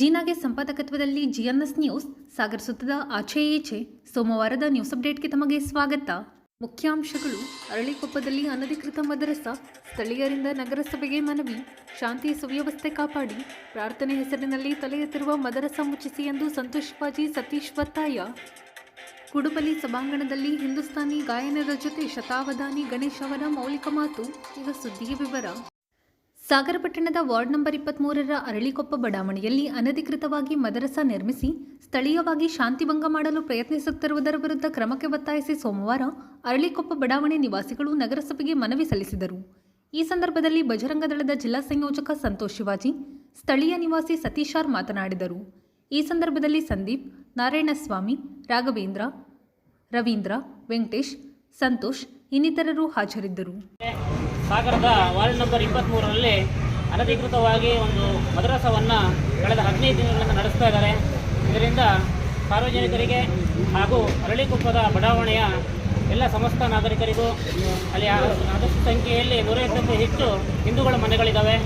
ಜೀನಾಗೆ ಸಂಪಾದಕತ್ವದಲ್ಲಿ ಜಿಎನ್ಎಸ್ news Sagar ಸುತ್ತದ ಆಚೆ ಈಚೆ ಸೋಮವಾರದ ನ್ಯೂಸ್ ಅಪ್ಡೇಟ್ಗೆ ತಮಗೆ ಸ್ವಾಗತ. ಮುಖ್ಯಾಂಶಗಳು. ಅರಳಿಕೊಪ್ಪದಲ್ಲಿ ಅನಧಿಕೃತ ಮದರಸ, ಸ್ಥಳೀಯರಿಂದ ನಗರಸಭೆಗೆ ಮನವಿ. ಶಾಂತಿ ಸುವ್ಯವಸ್ಥೆ ಕಾಪಾಡಿ, ಪ್ರಾರ್ಥನೆ ಹೆಸರಿನಲ್ಲಿ ತಲೆ ಎತ್ತಿರುವ ಮದರಸ ಮುಚ್ಚಿಸಿ ಎಂದು ಸಂತೋಷ್ ಬಾಜಿ ಸತೀಶ್ ಒತ್ತಾಯ. ಕುಡುಪಲಿ ಸಭಾಂಗಣದಲ್ಲಿ ಹಿಂದೂಸ್ತಾನಿ ಗಾಯನದ ಜೊತೆ ಶತಾವಧಾನಿ ಗಣೇಶ್ ಅವರ ಮೌಲಿಕ ಮಾತು. ಈಗ ಸುದ್ದಿಗೆ ವಿವರ. ಸಾಗರ ಪಟ್ಟಣದ ವಾರ್ಡ್ ನಂಬರ್ 23ರ ಅರಳಿಕೊಪ್ಪ ಬಡಾವಣೆಯಲ್ಲಿ ಅನಧಿಕೃತವಾಗಿ ಮದರಸ ನಿರ್ಮಿಸಿ ಸ್ಥಳೀಯವಾಗಿ ಶಾಂತಿಭಂಗ ಮಾಡಲು ಪ್ರಯತ್ನಿಸುತ್ತಿರುವುದರ ವಿರುದ್ಧ ಕ್ರಮಕ್ಕೆ ಒತ್ತಾಯಿಸಿ ಸೋಮವಾರ ಅರಳಿಕೊಪ್ಪ ಬಡಾವಣೆ ನಿವಾಸಿಗಳು ನಗರಸಭೆಗೆ ಮನವಿ ಸಲ್ಲಿಸಿದರು. ಈ ಸಂದರ್ಭದಲ್ಲಿ ಬಜರಂಗ ದಳದ ಜಿಲ್ಲಾ ಸಂಯೋಜಕ ಸಂತೋಷ್ ಶಿವಾಜಿ, ಸ್ಥಳೀಯ ನಿವಾಸಿ ಸತೀಶಾರ್ ಮಾತನಾಡಿದರು. ಈ ಸಂದರ್ಭದಲ್ಲಿ ಸಂದೀಪ್, ನಾರಾಯಣಸ್ವಾಮಿ, ರಾಘವೇಂದ್ರ, ರವೀಂದ್ರ, ವೆಂಕಟೇಶ್, ಸಂತೋಷ್ ಇನ್ನಿತರರು ಹಾಜರಿದ್ದರು. ಸಾಗರದ ವಾರ್ಡ್ ನಂಬರ್ 23ರಲ್ಲಿ ಅನಧಿಕೃತವಾಗಿ ಒಂದು ಮದರಸವನ್ನು ಕಳೆದ 15 ದಿನಗಳಿಂದ ನಡೆಸ್ತಾ ಇದ್ದಾರೆ. ಇದರಿಂದ ಸಾರ್ವಜನಿಕರಿಗೆ ಹಾಗೂ ಅರಳಿಕೊಪ್ಪದ ಬಡಾವಣೆಯ ಎಲ್ಲ ಸಮಸ್ತ ನಾಗರಿಕರಿಗೂ ಅಲ್ಲಿ ಆದಷ್ಟು ಸಂಖ್ಯೆಯಲ್ಲಿ 150ಕ್ಕೂ ಹೆಚ್ಚು ಹಿಂದೂಗಳ ಮನೆಗಳಿದ್ದಾವೆ,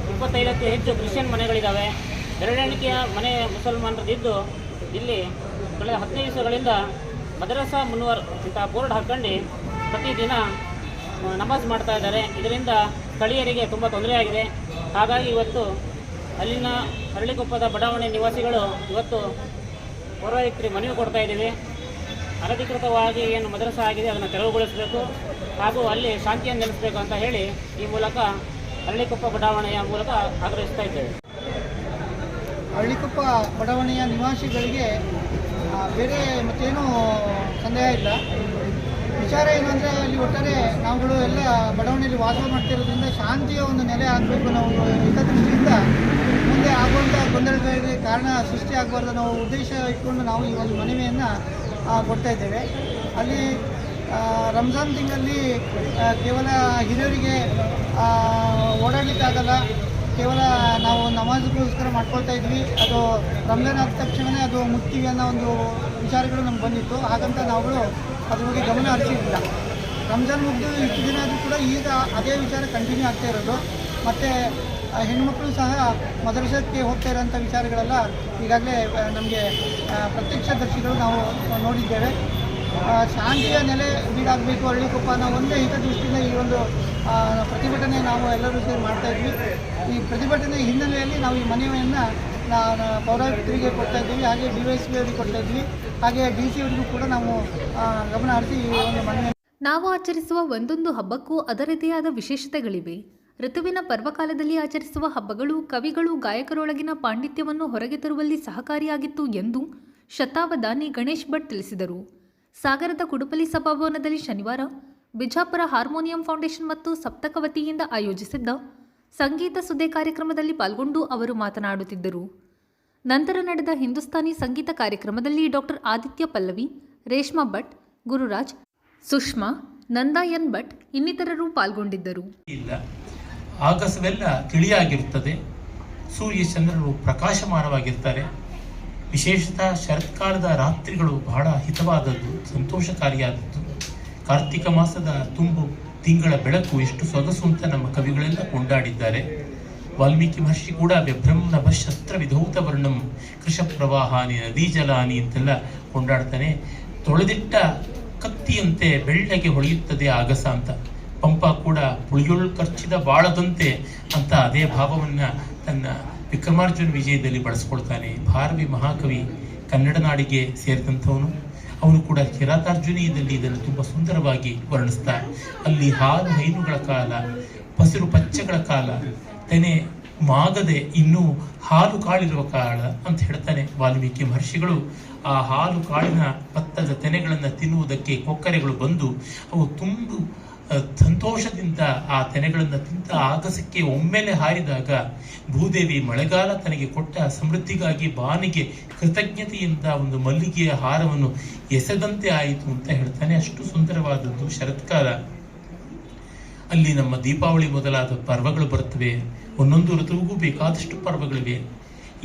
25ಕ್ಕೂ ಹೆಚ್ಚು ಕ್ರಿಶ್ಚಿಯನ್ ಮನೆಗಳಿದ್ದಾವೆ, ಬೆರಳೆಣಿಕೆಯ ಮನೆ ಮುಸಲ್ಮಾನರದಿದ್ದು ಇಲ್ಲಿ ಕಳೆದ 15 ದಿವಸಗಳಿಂದ ಮದರಸಾ ಮುನ್ವರ್ ಇಂಥ ಬೋರ್ಡ್ ಹಾಕ್ಕೊಂಡು ಪ್ರತಿದಿನ ನಮಾಜ್ ಮಾಡ್ತಾ ಇದ್ದಾರೆ. ಇದರಿಂದ ಸ್ಥಳೀಯರಿಗೆ ತುಂಬ ತೊಂದರೆಯಾಗಿದೆ. ಹಾಗಾಗಿ ಇವತ್ತು ಅಲ್ಲಿನ ಅರಳಿಕೊಪ್ಪದ ಬಡಾವಣೆ ನಿವಾಸಿಗಳು ಇವತ್ತು ಪೌರಾಯುಕ್ತರಿಗೆ ಮನವಿ ಕೊಡ್ತಾ ಇದ್ದೀವಿ. ಅನಧಿಕೃತವಾಗಿ ಏನು ಮದರಸ ಆಗಿದೆ ಅದನ್ನು ತೆರವುಗೊಳಿಸಬೇಕು ಹಾಗೂ ಅಲ್ಲಿ ಶಾಂತಿಯನ್ನು ನೆಲೆಸಬೇಕು ಅಂತ ಹೇಳಿ ಈ ಮೂಲಕ ಅರಳಿಕೊಪ್ಪ ಬಡಾವಣೆಯ ಮೂಲಕ ಆಗ್ರಹಿಸ್ತಾ ಇದ್ದೇವೆ. ಅರಳಿಕೊಪ್ಪ ಬಡಾವಣೆಯ ನಿವಾಸಿಗಳಿಗೆ ಬೇರೆ ಮತ್ತೇನೂ ಸಂದೇಹ ಇಲ್ಲ. ವಿಚಾರ ಏನು ಅಂದರೆ ಅಲ್ಲಿ ಒಟ್ಟಾರೆ ನಾವುಗಳು ಎಲ್ಲ ಬಡಾವಣೆಯಲ್ಲಿ ವಾಸ ಮಾಡ್ತಿರೋದ್ರಿಂದ ಶಾಂತಿಯ ಒಂದು ನೆಲೆ ಆಗಬೇಕು. ನಾವು ಹಿತದೃಷ್ಟಿಯಿಂದ ಮುಂದೆ ಆಗುವಂಥ ಗೊಂದಲಗಳಿಗೆ ಕಾರಣ ಸೃಷ್ಟಿ ಆಗಬಾರ್ದು ನಾವು ಉದ್ದೇಶ ಇಟ್ಕೊಂಡು ನಾವು ಈ ಒಂದು ಮನವಿಯನ್ನು ಕೊಡ್ತಾ ಇದ್ದೇವೆ. ಅಲ್ಲಿ ರಂಜಾನ್ ತಿಂಗಳಲ್ಲಿ ಕೇವಲ ಹಿರಿಯರಿಗೆ ಓಡಾಡಲಿಕ್ಕಾಗಲ್ಲ, ಕೇವಲ ನಾವು ನಮಾಜ್ಗೋಸ್ಕರ ಮಾಡ್ಕೊಳ್ತಾ ಇದ್ವಿ. ಅದು ರಂಜಾನ್ ಆದ ತಕ್ಷಣವೇ ಅದು ಮುಕ್ತಿವಿ ಅನ್ನೋ ಒಂದು ವಿಚಾರಗಳು ನಮ್ಗೆ ಬಂದಿತ್ತು. ಹಾಗಂತ ನಾವುಗಳು ಅದ್ರ ಬಗ್ಗೆ ಗಮನ ಹರಿಸಿರಲಿಲ್ಲ. ರಂಜಾನ್ ಮುಗಿದು ಇಷ್ಟು ದಿನ ಆದರೂ ಕೂಡ ಈಗ ಅದೇ ವಿಚಾರ ಕಂಟಿನ್ಯೂ ಆಗ್ತಾ ಇರೋದು. ಮತ್ತು ಹೆಣ್ಮಕ್ಳು ಸಹ ಮದರಸಕ್ಕೆ ಹೋಗ್ತಾ ಇರೋಂಥ ವಿಚಾರಗಳೆಲ್ಲ ಈಗಾಗಲೇ ನಮಗೆ ಪ್ರತ್ಯಕ್ಷದರ್ಶಿಗಳು ನಾವು ನೋಡಿದ್ದೇವೆ. ಶಾಂತಿಯ ನೆಲೆ ಬೀಡಾಗಬೇಕು ಅರಳಿಕೊಪ್ಪ ಅನ್ನೋ ಒಂದೇ ಹಿತದೃಷ್ಟಿಯಿಂದ ಈ ಒಂದು ಪ್ರತಿಭಟನೆ ನಾವು ಎಲ್ಲರೂ ಸೇರಿ ಮಾಡ್ತಾಯಿದ್ವಿ. ಈ ಪ್ರತಿಭಟನೆ ಹಿನ್ನೆಲೆಯಲ್ಲಿ ನಾವು ಈ ಮನವಿಯನ್ನು ಪೌರಾಯುಕ್ತರಿಗೆ ಕೊಡ್ತಾ ಇದ್ದೀವಿ, ಹಾಗೆ DYSP ಅವರಿಗೆ ಕೊಡ್ತಾ ಇದ್ವಿ, ಹಾಗೆ DC ಅವರಿಗೂ ಕೂಡ ನಾವು ಗಮನ ಹರಿಸಿ ಈ ಒಂದು ಮನವಿ. ನಾವು ಆಚರಿಸುವ ಒಂದೊಂದು ಹಬ್ಬಕ್ಕೂ ಅದರದೇ ಆದ ವಿಶೇಷತೆಗಳಿವೆ. ಋತುವಿನ ಪರ್ವಕಾಲದಲ್ಲಿ ಆಚರಿಸುವ ಹಬ್ಬಗಳು ಕವಿಗಳು, ಗಾಯಕರೊಳಗಿನ ಪಾಂಡಿತ್ಯವನ್ನು ಹೊರಗೆ ತರುವಲ್ಲಿ ಸಹಕಾರಿಯಾಗಿತ್ತು ಎಂದು ಶತಾವಧಾನಿ ಗಣೇಶ್ ಭಟ್ ತಿಳಿಸಿದರು. ಸಾಗರದ ಕುಡುಪಲಿ ಸಭಾಭವನದಲ್ಲಿ ಶನಿವಾರ ಬಿಜಾಪುರ ಹಾರ್ಮೋನಿಯಂ ಫೌಂಡೇಶನ್ ಮತ್ತು ಸಪ್ತಕ ವತಿಯಿಂದ ಆಯೋಜಿಸಿದ್ದ ಸಂಗೀತ ಸುದ್ದಿ ಕಾರ್ಯಕ್ರಮದಲ್ಲಿ ಪಾಲ್ಗೊಂಡು ಅವರು ಮಾತನಾಡುತ್ತಿದ್ದರು. ನಂತರ ನಡೆದ ಹಿಂದೂಸ್ತಾನಿ ಸಂಗೀತ ಕಾರ್ಯಕ್ರಮದಲ್ಲಿ ಡಾಕ್ಟರ್ ಆದಿತ್ಯ ಪಲ್ಲವಿ, ರೇಷ್ಮಾ ಭಟ್, ಗುರುರಾಜ್, ಸುಷ್ಮಾ, ನಂದಾ ಎನ್ ಭಟ್ ಇನ್ನಿತರರು ಪಾಲ್ಗೊಂಡಿದ್ದರು. ಆಗಸವೆಲ್ಲ ತಿಳಿಯಾಗಿರುತ್ತದೆ, ಸೂರ್ಯ ಚಂದ್ರರು ಪ್ರಕಾಶಮಾನವಾಗಿರ್ತಾರೆ. ವಿಶೇಷತಃ ಶರತ್ಕಾಲದ ರಾತ್ರಿಗಳು ಬಹಳ ಹಿತವಾದದ್ದು, ಸಂತೋಷಕಾರಿಯಾದದ್ದು. ಕಾರ್ತಿಕ ಮಾಸದ ತುಂಬು ತಿಂಗಳ ಬೆಳಕು ಎಷ್ಟು ಸೊಗಸು ಅಂತ ನಮ್ಮ ಕವಿಗಳೆಲ್ಲ ಕೊಂಡಾಡಿದ್ದಾರೆ. ವಾಲ್ಮೀಕಿ ಮಹರ್ಷಿ ಕೂಡ ವ್ಯಭ್ರಮ್ನ ಭಶಸ್ತ್ರ ವಿಧೌತ ವರ್ಣಂ ಕೃಷ ಪ್ರವಾಹಾನಿ ನದೀ ಜಲಾನಿ ಅಂತೆಲ್ಲ ಕೊಂಡಾಡ್ತಾನೆ. ತೊಳೆದಿಟ್ಟ ಕತ್ತಿಯಂತೆ ಬೆಳ್ಳಗೆ ಹೊಳೆಯುತ್ತದೆ ಆಗಸ ಅಂತ. ಪಂಪ ಕೂಡ ಪುಳಿಯೊಳ್ ಖರ್ಚಿದ ಬಾಳದಂತೆ ಅಂತ ಅದೇ ಭಾವವನ್ನ ತನ್ನ ವಿಕ್ರಮಾರ್ಜುನ ವಿಜಯದಲ್ಲಿ ಬಳಸ್ಕೊಳ್ತಾನೆ. ಭಾರವಿ ಮಹಾಕವಿ, ಕನ್ನಡ ನಾಡಿಗೆ ಸೇರಿದಂಥವನು. ಅವನು ಕೂಡ ಕಿರಾತಾರ್ಜುನೀಯದಲ್ಲಿ ಇದನ್ನು ತುಂಬ ಸುಂದರವಾಗಿ ವರ್ಣಿಸ್ತಾ, ಅಲ್ಲಿ ಹಾಲು ಹೈನುಗಳ ಕಾಲ, ಪಸಿರು ಪಚ್ಚೆಗಳ ಕಾಲ, ತೆನೆ ಮಾಗದೆ ಇನ್ನೂ ಹಾಲು ಕಾಳಿರುವ ಕಾಲ ಅಂತ ಹೇಳ್ತಾನೆ ವಾಲ್ಮೀಕಿ ಮಹರ್ಷಿಗಳು. ಆ ಹಾಲು ಕಾಳಿನ ಭತ್ತದ ತೆನೆಗಳನ್ನು ತಿನ್ನುವುದಕ್ಕೆ ಕೊಕ್ಕರೆಗಳು ಬಂದು ಅವು ತುಂಬು ಸಂತೋಷದಿಂದ ಆ ತೆನೆಗಳನ್ನು ತಿಂತ ಆಗಸಕ್ಕೆ ಒಮ್ಮೆಲೆ ಹಾರಿದಾಗ ಭೂದೇವಿ ಮಳೆಗಾಲ ತನಗೆ ಕೊಟ್ಟ ಸಮೃದ್ಧಿಗಾಗಿ ಬಾನಿಗೆ ಕೃತಜ್ಞತೆಯಿಂದ ಒಂದು ಮಲ್ಲಿಗೆಯ ಹಾರವನ್ನು ಎಸೆದಂತೆ ಆಯಿತು ಅಂತ ಹೇಳ್ತಾನೆ. ಅಷ್ಟು ಸುಂದರವಾದದ್ದು ಶರತ್ಕಾಲ. ಅಲ್ಲಿ ನಮ್ಮ ದೀಪಾವಳಿ ಮೊದಲಾದ ಪರ್ವಗಳು ಬರುತ್ತವೆ. ಒಂದೊಂದು ಋತುವಿಗೂ ಬೇಕಾದಷ್ಟು ಪರ್ವಗಳಿವೆ.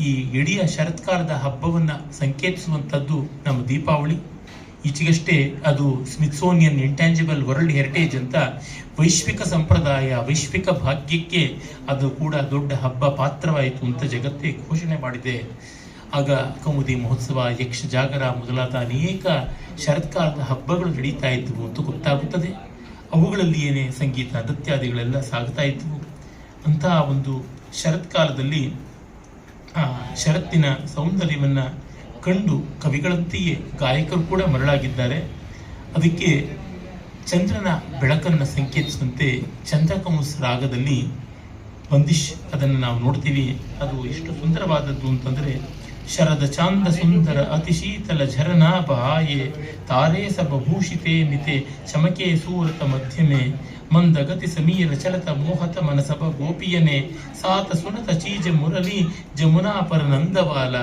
ಈ ಇಡೀ ಶರತ್ಕಾಲದ ಹಬ್ಬವನ್ನು ಸಂಕೇತಿಸುವಂಥದ್ದು ನಮ್ಮ ದೀಪಾವಳಿ. ಈಚೆಗಷ್ಟೇ ಅದು ಸ್ಮಿಥ್ಸೋನಿಯನ್ ಇಂಟ್ಯಾಂಜಿಬಲ್ ವರ್ಲ್ಡ್ ಹೆರಿಟೇಜ್ ಅಂತ ವೈಶ್ವಿಕ ಸಂಪ್ರದಾಯ, ವೈಶ್ವಿಕ ಭಾಗ್ಯಕ್ಕೆ ಅದು ಕೂಡ ದೊಡ್ಡ ಹಬ್ಬ ಪಾತ್ರವಾಯಿತು ಅಂತ ಜಗತ್ತೇ ಘೋಷಣೆ ಮಾಡಿದೆ. ಆಗ ಕೌಮುದಿ ಮಹೋತ್ಸವ, ಯಕ್ಷ ಜಾಗರ ಮೊದಲಾದ ಅನೇಕ ಶರತ್ಕಾಲದ ಹಬ್ಬಗಳು ನಡೀತಾ ಇದ್ವು ಅಂತ ಗೊತ್ತಾಗುತ್ತದೆ. ಅವುಗಳಲ್ಲಿ ಏನೇ ಸಂಗೀತ, ನೃತ್ಯಾದಿಗಳೆಲ್ಲ ಸಾಗ್ತಾ ಇದ್ವು. ಅಂತಹ ಒಂದು ಶರತ್ಕಾಲದಲ್ಲಿ ಶರತ್ತಿನ ಸೌಂದರ್ಯವನ್ನು ಕಂಡು ಕವಿಗಳಂತೆಯೇ ಗಾಯಕರು ಕೂಡ ಮರಳಾಗಿದ್ದಾರೆ. ಅದಕ್ಕೆ ಚಂದ್ರನ ಬೆಳಕನ್ನು ಸಂಕೇತಿಸುವಂತೆ ಚಂದ್ರಕಂಸ್ ರಾಗದಲ್ಲಿ ಬಂದಿಶ್ ಅದನ್ನು ನಾವು ನೋಡ್ತೀವಿ. ಅದು ಎಷ್ಟು ಸುಂದರವಾದದ್ದು ಅಂತಂದರೆ, ಶರದ ಚಾಂದ ಸುಂದರ ಅತಿ ಶೀತಲ ಝರನಾ ಬಹಾಯೆ ತಾರೆ ಸಭೂಷಿತೆ ಮಿತೆ ಚಮಕೆ ಸೂರತ ಮಧ್ಯಮೆ ಮಂದ ಗತಿ ಸಮೀರ ಚಲತ ಮೋಹತ ಮನಸಭ ಗೋಪಿಯನೆ ಸಾತ ಸುನತ ಚೀಜ ಮುರಳಿ ಜಮುನಾ ಪರ ನಂದವಾಲ.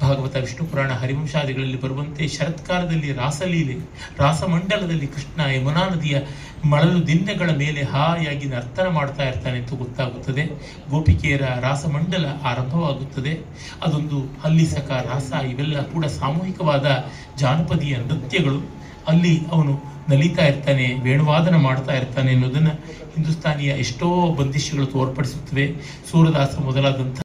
ಭಾಗವತ, ವಿಷ್ಣು ಪುರಾಣ, ಹರಿವಂಶಾದಿಗಳಲ್ಲಿ ಬರುವಂತೆ ಶರತ್ಕಾಲದಲ್ಲಿ ರಾಸಲೀಲೆ, ರಾಸಮಂಡಲದಲ್ಲಿ ಕೃಷ್ಣ ಯಮುನಾ ನದಿಯ ಮಳಲು ದಿನ್ನೆಗಳ ಮೇಲೆ ಹಾಯಾಗಿ ನರ್ತನ ಮಾಡ್ತಾ ಇರ್ತಾನೆ ಅಂತ ಗೊತ್ತಾಗುತ್ತದೆ. ಗೋಪಿಕೆಯರ ರಾಸಮಂಡಲ ಆರಂಭವಾಗುತ್ತದೆ. ಅದೊಂದು ಹಲ್ಲಿಸಕ, ರಾಸ ಇವೆಲ್ಲ ಕೂಡ ಸಾಮೂಹಿಕವಾದ ಜಾನಪದೀಯ ನೃತ್ಯಗಳು. ಅಲ್ಲಿ ಅವನು ನಲಿತಾ ಇರ್ತಾನೆ, ವೇಣುವಾದನ ಮಾಡ್ತಾ ಇರ್ತಾನೆ ಅನ್ನೋದನ್ನು ಹಿಂದೂಸ್ತಾನಿಯ ಎಷ್ಟೋ ಬಂದಿಶಗಳು ತೋರ್ಪಡಿಸುತ್ತವೆ. ಸೂರದಾಸ ಮೊದಲಾದಂಥ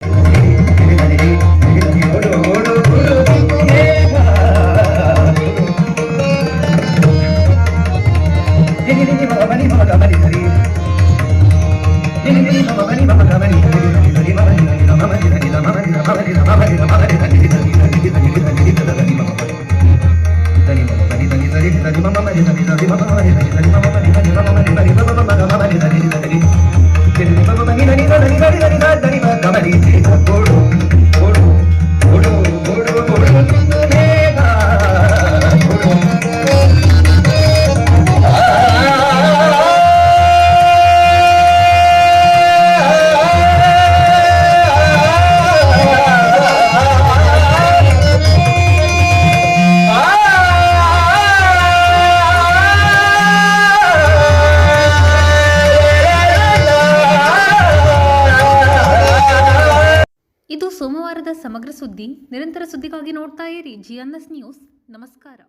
ಇದು ಸೋಮವಾರದ ಸಮಗ್ರ ಸುದ್ದಿ. ನಿರಂತರ ಸುದ್ದಿಗಾಗಿ ನೋಡ್ತಾ ಇರಿ GNS ನ್ಯೂಸ್. ನಮಸ್ಕಾರ.